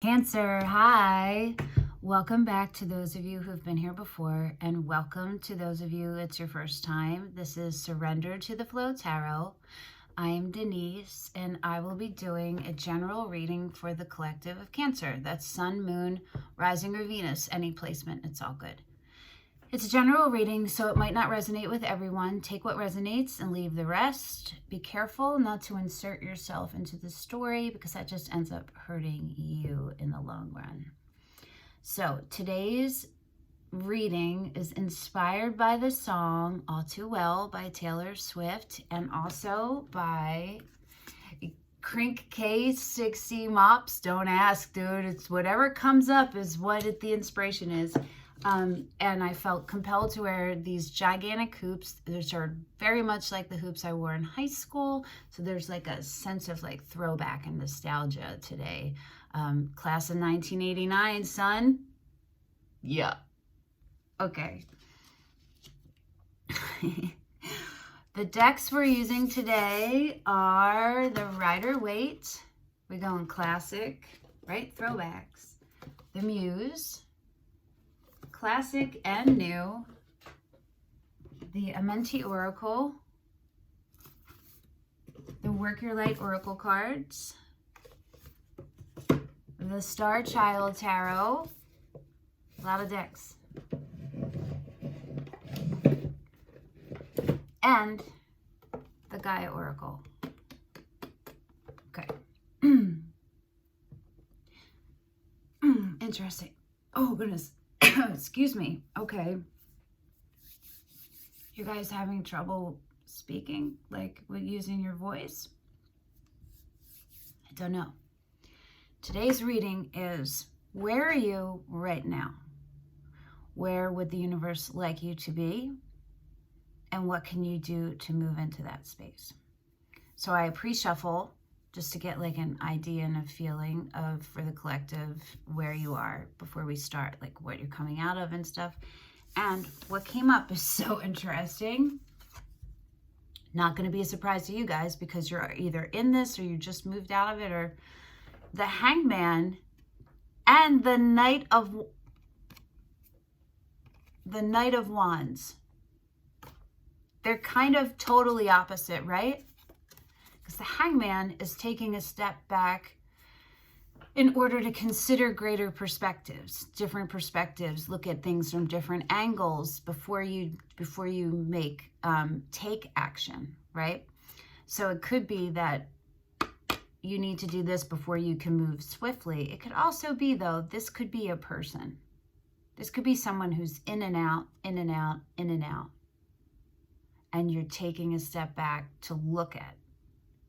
Cancer, hi. Welcome back to those of you who've been here before, and welcome to those of you it's your first time. This is Surrender to the Flow Tarot. I'm Denise, and I will be doing a general reading for the collective of Cancer. That's Sun, Moon, Rising, or Venus. Any placement, it's all good. It's a general reading, so it might not resonate with everyone. Take what resonates and leave the rest. Be careful not to insert yourself into the story because that just ends up hurting you in the long run. So today's reading is inspired by the song All Too Well by Taylor Swift and also by Crink K60 Mops. Don't ask, dude. It's whatever comes up is what the inspiration is. And I felt compelled to wear these gigantic hoops, which are very much like the hoops I wore in high school. So there's like a sense of like throwback and nostalgia today. Class of 1989, son. Yeah. Okay. The decks we're using today are the Rider-Waite. We're going classic, right? Throwbacks. The Muse. Classic and new, the Amenti Oracle, the Work Your Light Oracle cards, the Star Child Tarot, a lot of decks, and the Gaia Oracle. Okay. Interesting. Oh, goodness. Excuse me. Okay. You guys having trouble speaking, like with using your voice? I don't know. Today's reading is, where are you right now? Where would the universe like you to be? And what can you do to move into that space? So I pre-shuffle just to get like an idea and a feeling of, for the collective, where you are before we start, like what you're coming out of and stuff. And what came up is so interesting. Not going to be a surprise to you guys because you're either in this or you just moved out of it, or the Hangman and the Knight of Wands. They're kind of totally opposite, right? The Hangman is taking a step back in order to consider greater perspectives, different perspectives, look at things from different angles before you make take action, right? So it could be that you need to do this before you can move swiftly. It could also be, though, this could be a person. This could be someone who's in and out, in and out, in and out. And you're taking a step back to look at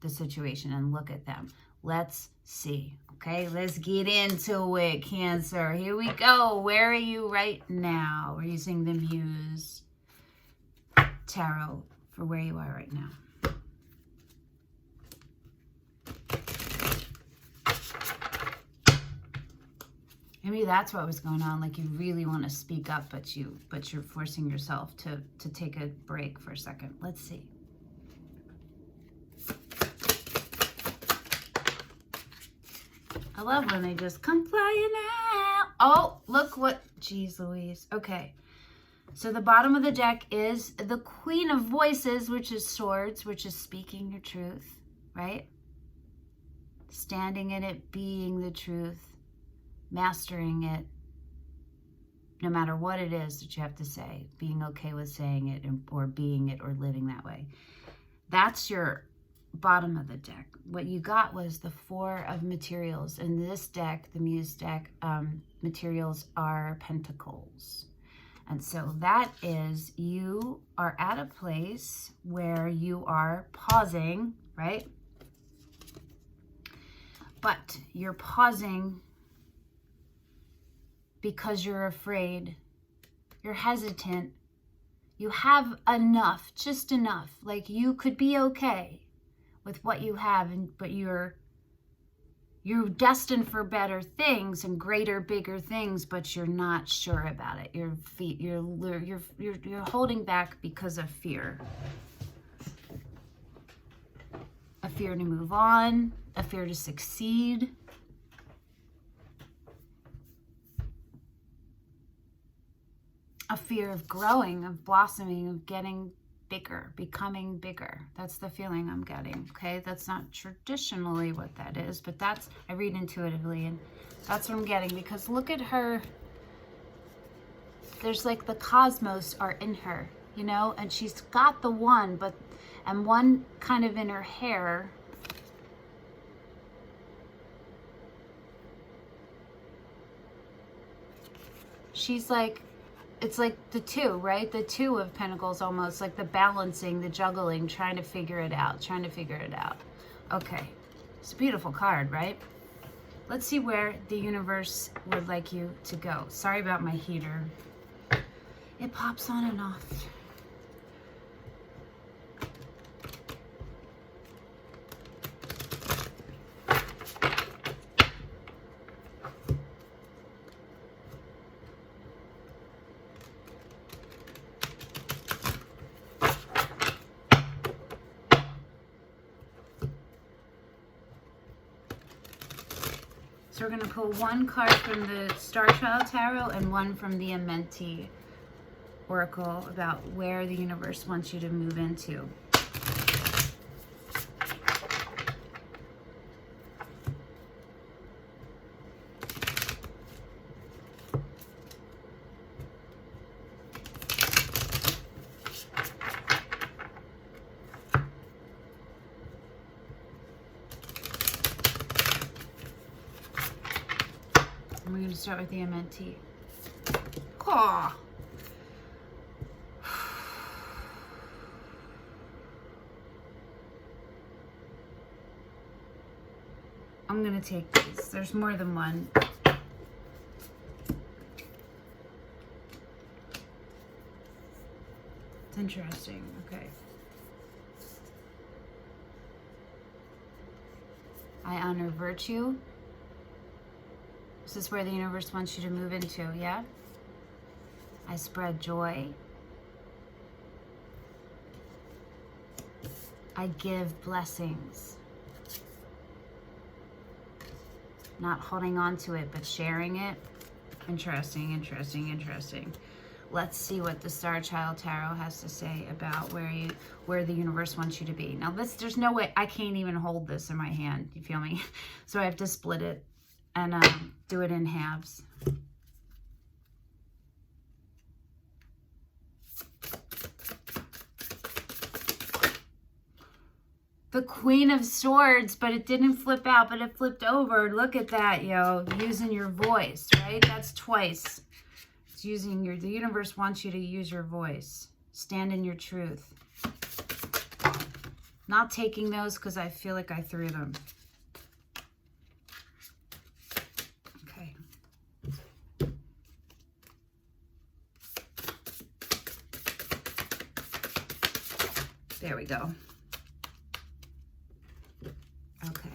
the situation and look at them. Let's see. Okay, let's get into it, Cancer. Here we go. Where are you right now? We're using the Muse Tarot for where you are right now. Maybe that's what was going on. Like you really want to speak up, but you're forcing yourself to take a break for a second. Let's see. I love when they just come flying out. Oh, look what, geez Louise. Okay, so the bottom of the deck is the Queen of Voices, which is swords, which is speaking your truth, right? Standing in it, being the truth, mastering it, no matter what it is that you have to say, being okay with saying it or being it or living that way. That's your bottom of the deck. What you got was the Four of Materials. In this deck, the Muse deck, materials are pentacles. And so that is, you are at a place where you are pausing, right? But you're pausing because you're afraid, you're hesitant, you have enough, just enough, like you could be okay with what you have, but you're destined for better things and greater, bigger things, but you're not sure about it. You're holding back because of fear. A fear to move on, a fear to succeed. a fear of growing, of blossoming, of getting bigger, becoming bigger. That's the feeling I'm getting, okay? That's not traditionally what that is, but that's, I read intuitively, and that's what I'm getting, because look at her. There's like the cosmos are in her, you know, and she's got the one, but, and one kind of in her hair. She's like, it's like the two, right? The two of pentacles, almost like the balancing, the juggling, trying to figure it out, Okay, it's a beautiful card, right? Let's see where the universe would like you to go. Sorry about my heater. It pops on and off. So we're going to pull one card from the Star Child Tarot and one from the Amenti Oracle about where the universe wants you to move into. And we're going to start with the Amenti. Caw. I'm going to take these. There's more than one. It's interesting. Okay. I honor virtue. This is where the universe wants you to move into, yeah? I spread joy. I give blessings. Not holding on to it, but sharing it. Interesting, interesting, interesting. Let's see what the Star Child Tarot has to say about where the universe wants you to be. Now this, there's no way, I can't even hold this in my hand, you feel me? So I have to split it and do it in halves. The Queen of Swords, but it didn't flip out, but it flipped over. Look at that, yo. Using your voice, right? That's twice. It's using your, the universe wants you to use your voice. Stand in your truth. Not taking those because I feel like I threw them. Okay. There we go. Okay.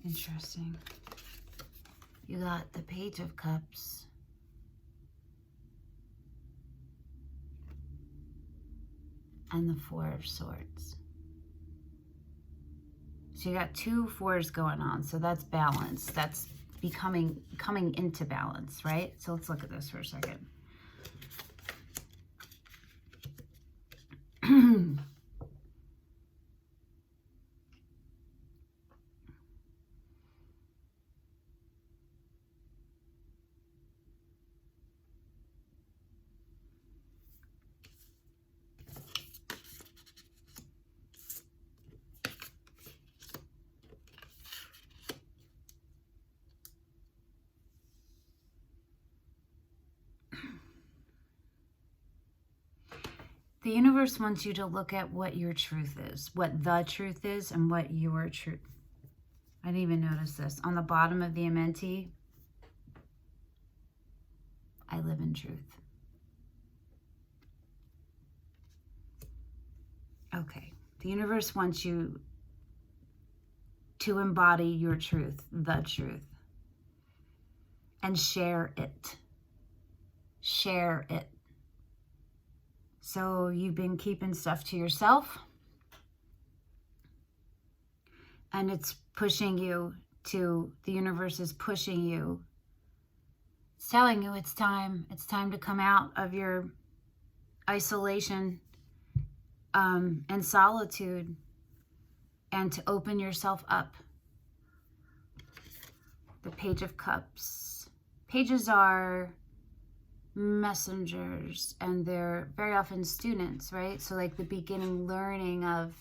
Interesting. You got the Page of Cups. And the Four of Swords. So you got two fours going on. So that's balance. That's coming into balance, right? So let's look at this for a second. The universe wants you to look at what your truth is, what the truth is, and what your truth. I didn't even notice this. On the bottom of the Amenti, I live in truth. Okay. The universe wants you to embody your truth, the truth, and share it. Share it. So you've been keeping stuff to yourself, and it's pushing you the universe is pushing you. It's telling you it's time to come out of your isolation and solitude, and to open yourself up. The Page of Cups. Pages are messengers, and they're very often students, right? So like the beginning learning of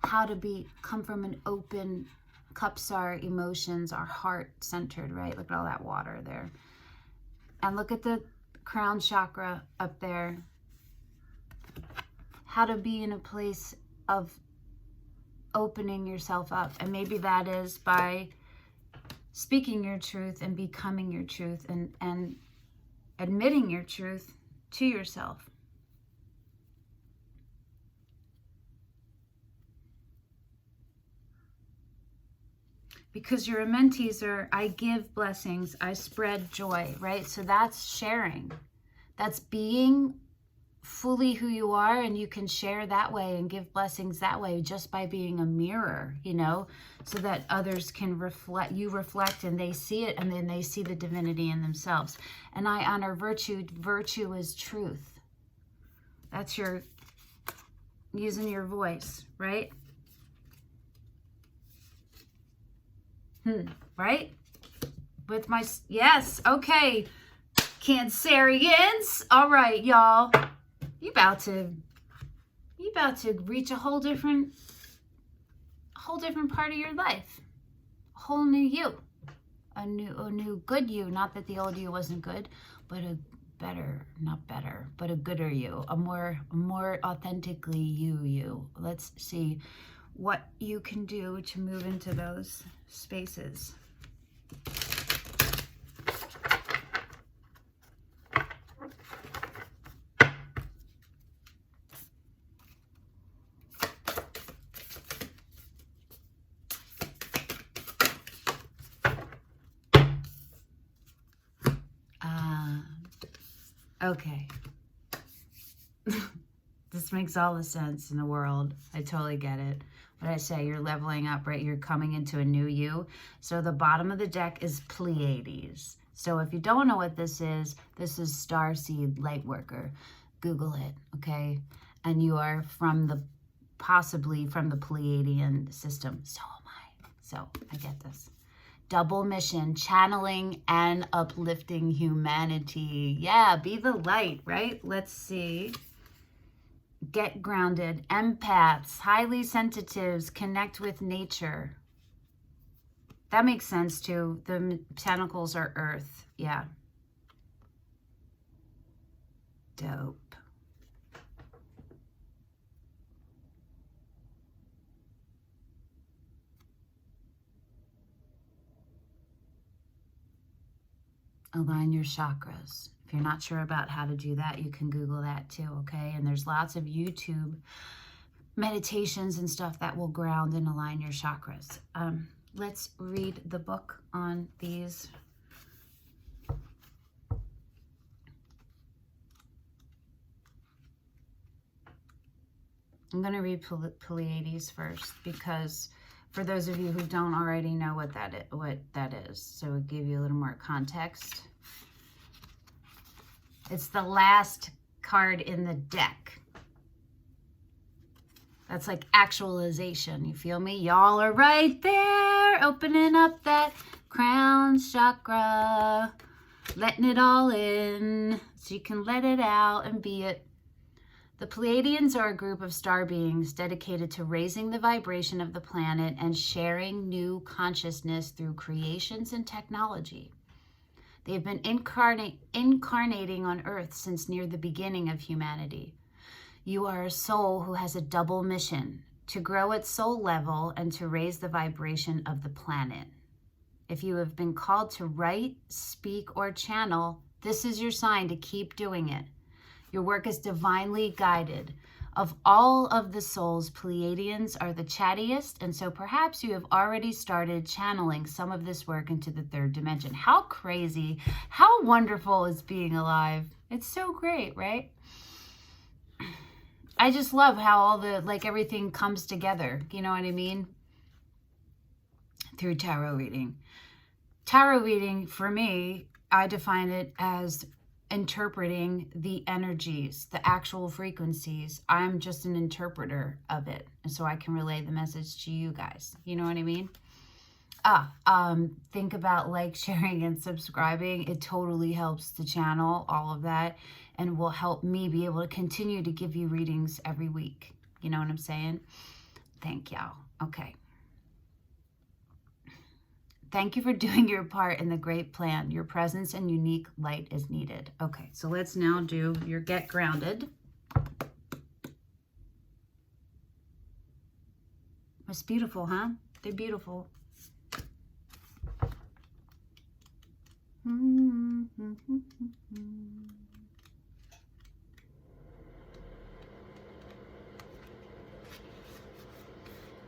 how to come from an open. Cups are emotions, are heart centered, right? Look at all that water there. And look at the crown chakra up there. How to be in a place of opening yourself up. And maybe that is by speaking your truth and becoming your truth, and admitting your truth to yourself. Because your Amentis are, I give blessings, I spread joy, right? So that's sharing. That's being fully who you are, and you can share that way and give blessings that way just by being a mirror, you know, so that others can reflect, you reflect and they see it, and then they see the divinity in themselves. And I honor virtue. Virtue is truth. That's your using your voice, right? Right? With my, yes, okay. Cancerians. All right, y'all. You about to reach a whole different part of your life. A whole new you. A new good you. Not that the old you wasn't good, but a better, not better, but a gooder you. A more authentically you. Let's see what you can do to move into those spaces. Okay. This makes all the sense in the world. I totally get it. What I say, you're leveling up, right? You're coming into a new you. So the bottom of the deck is Pleiades. So if you don't know what this is Starseed Lightworker. Google it, okay? And you are possibly from the Pleiadian system. So am I. So I get this. Double mission, channeling and uplifting humanity. Yeah, be the light, right? Let's see. Get grounded. Empaths, highly sensitives, connect with nature. That makes sense too. The tentacles are earth. Yeah. Dope. Align your chakras. If you're not sure about how to do that, you can Google that too, okay? And there's lots of YouTube meditations and stuff that will ground and align your chakras. Let's read the book on these. I'm going to read Pleiades first, because for those of you who don't already know what that is, so it'll give you a little more context. It's the last card in the deck. That's like actualization. You feel me? Y'all are right there, opening up that crown chakra, letting it all in so you can let it out and be it. The Pleiadians are a group of star beings dedicated to raising the vibration of the planet and sharing new consciousness through creations and technology. They have been incarnating on Earth since near the beginning of humanity. You are a soul who has a double mission: to grow at soul level and to raise the vibration of the planet. If you have been called to write, speak, or channel, this is your sign to keep doing it. Your work is divinely guided. Of all of the souls, Pleiadians are the chattiest, and so perhaps you have already started channeling some of this work into the third dimension. How crazy, how wonderful is being alive. It's so great, right? I just love how all the, like, everything comes together. You know what I mean? through tarot reading. Tarot reading, for me, I define it as interpreting the energies, the actual frequencies. I'm just an interpreter of it, and so I can relay the message to you guys. You know what I mean? Think about like, sharing, and subscribing. It totally helps the channel, all of that, and will help me be able to continue to give you readings every week. You know what I'm saying? Thank y'all. Okay. Thank you for doing your part in the great plan. Your presence and unique light is needed. Okay, so let's now do your Get Grounded. It's beautiful, huh? They're beautiful.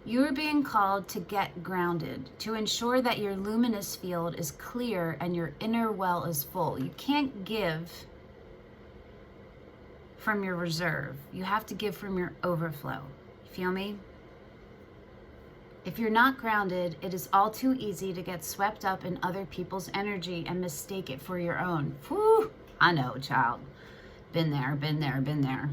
You are being called to get grounded, to ensure that your luminous field is clear and your inner well is full. You can't give from your reserve. You have to give from your overflow. Feel me? If you're not grounded, it is all too easy to get swept up in other people's energy and mistake it for your own. Whew, I know, child. Been there, been there, been there.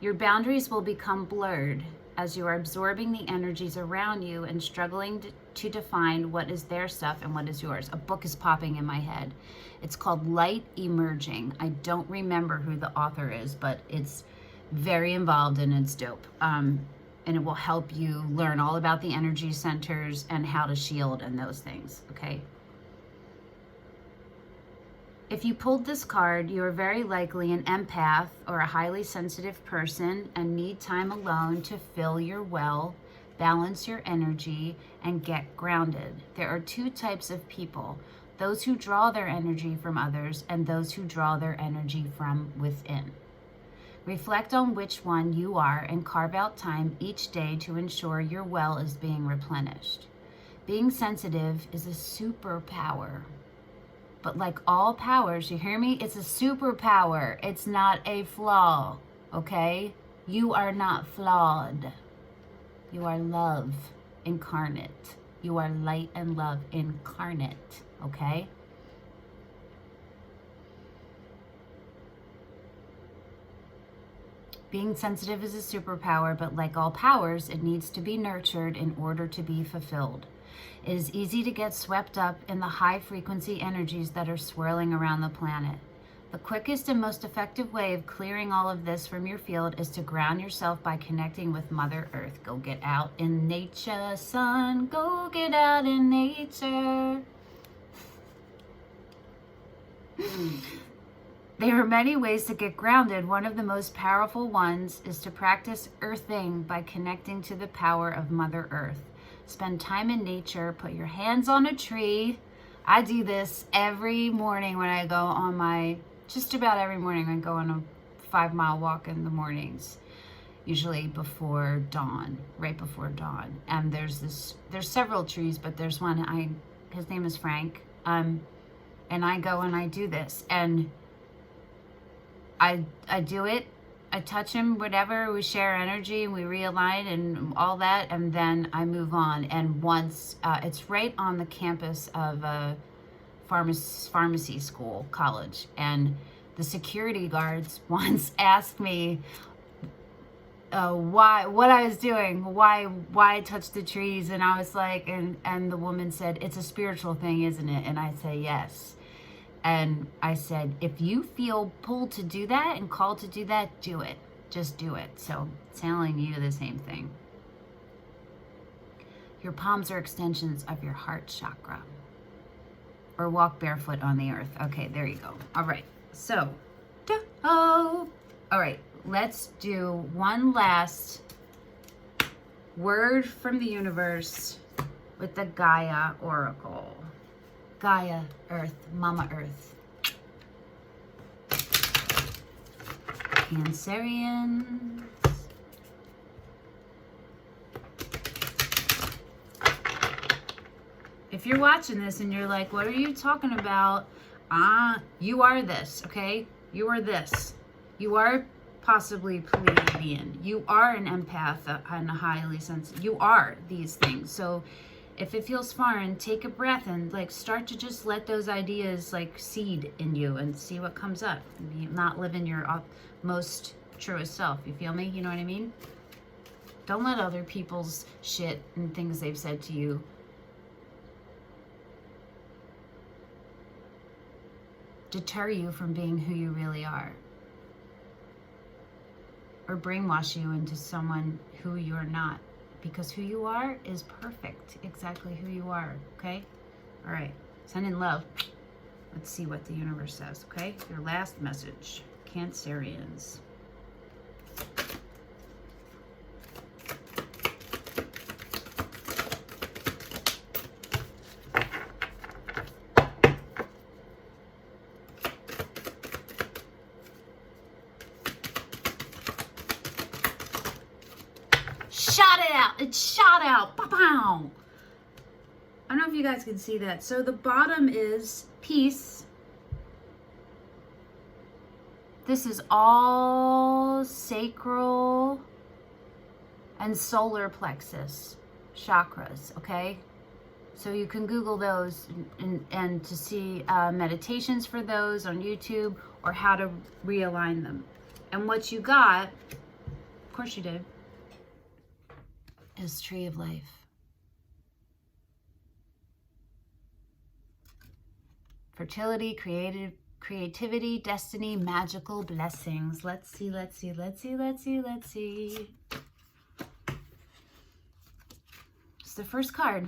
Your boundaries will become blurred as you are absorbing the energies around you and struggling to define what is their stuff and what is yours. A book is popping in my head. It's called Light Emerging. I don't remember who the author is, but it's very involved and it's dope. And it will help you learn all about the energy centers and how to shield and those things, okay? If you pulled this card, you are very likely an empath or a highly sensitive person and need time alone to fill your well, balance your energy, and get grounded. There are two types of people: those who draw their energy from others and those who draw their energy from within. Reflect on which one you are and carve out time each day to ensure your well is being replenished. Being sensitive is a superpower. But like all powers, you hear me? It's a superpower. It's not a flaw, okay? You are not flawed. You are love incarnate. You are light and love incarnate, okay? Being sensitive is a superpower, but like all powers, it needs to be nurtured in order to be fulfilled. It is easy to get swept up in the high frequency energies that are swirling around the planet. The quickest and most effective way of clearing all of this from your field is to ground yourself by connecting with Mother Earth. Go get out in nature, son. Go get out in nature. There are many ways to get grounded. One of the most powerful ones is to practice earthing by connecting to the power of Mother Earth. Spend time in nature, put your hands on a tree. I do this every morning when I go on just about every morning I go on a 5-mile walk in the mornings, usually before dawn, right before dawn. And there's several trees, but there's one, his name is Frank. And I go and I do this, and I do it. I touch him, whatever, we share energy and we realign and all that, and then I move on. And once, it's right on the campus of a pharmacy school, college, and the security guards once asked me what I was doing, why I touched the trees, and I was like, and the woman said, "It's a spiritual thing, isn't it?" And I say, "Yes." And I said, if you feel pulled to do that and called to do that, do it. Just do it. So telling you the same thing. Your palms are extensions of your heart chakra. Or walk barefoot on the earth. Okay, there you go. All right. So, all right. Let's do one last word from the universe with the Gaia Oracle. Gaia, Earth, Mama Earth. Cancerians. If you're watching this and you're like, what are you talking about? You are this, okay? You are this. You are possibly Pleiadian. You are an empath and a highly sensitive. You are these things. So If it feels foreign, take a breath and like start to just let those ideas like seed in you and see what comes up. Not living your most truest self. You feel me? You know what I mean? Don't let other people's shit and things they've said to you deter you from being who you really are, or brainwash you into someone who you're not, because who you are is perfect, exactly who you are. Okay? All right, send in love. Let's see what the universe says. Okay, your last message, Cancerians. Shot it out. It shot out. Pow-pow. I don't know if you guys can see that. So the bottom is peace. This is all sacral and solar plexus chakras, okay? So you can Google those and to see meditations for those on YouTube, or how to realign them. And what you got, of course you did, is Tree of Life. Fertility, creativity, destiny, magical blessings. Let's see, let's see, let's see, let's see, let's see. It's the first card.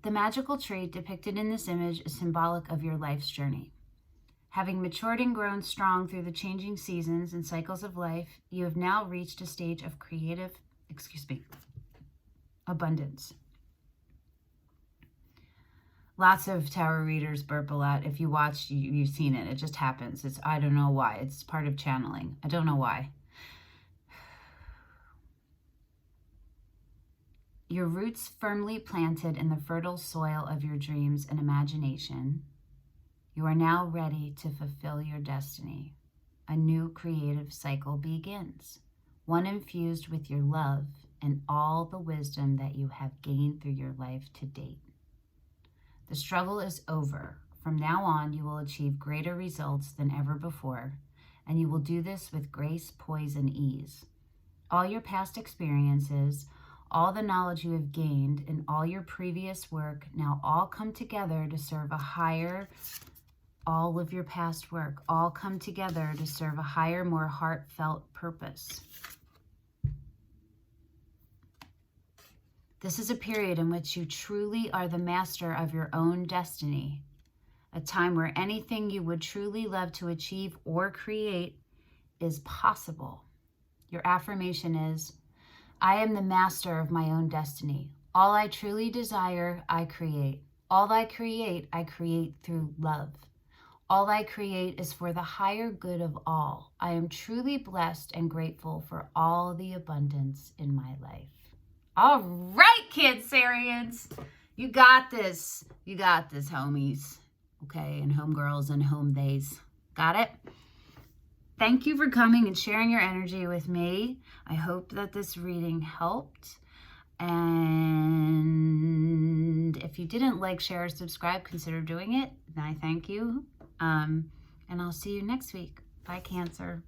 The magical tree depicted in this image is symbolic of your life's journey. Having matured and grown strong through the changing seasons and cycles of life, you have now reached a stage of abundance. Lots of tarot readers burp a lot. If you watch, you've seen it. It just happens. I don't know why. It's part of channeling. I don't know why. Your roots firmly planted in the fertile soil of your dreams and imagination, you are now ready to fulfill your destiny. A new creative cycle begins, one infused with your love and all the wisdom that you have gained through your life to date. The struggle is over. From now on, you will achieve greater results than ever before, and you will do this with grace, poise, and ease. All your past experiences, all the knowledge you have gained, and all your previous work now all come together to serve a higher, all of your past work all come together to serve a higher, more heartfelt purpose. This is a period in which you truly are the master of your own destiny, a time where anything you would truly love to achieve or create is possible. Your affirmation is, I am the master of my own destiny. All I truly desire, I create. All I create through love. All I create is for the higher good of all. I am truly blessed and grateful for all the abundance in my life. All right, Cancerians. You got this. You got this, homies. Okay, and homegirls and home days. Got it? Thank you for coming and sharing your energy with me. I hope that this reading helped. And if you didn't like, share, or subscribe, consider doing it. And I thank you. And I'll see you next week. Bye, Cancer.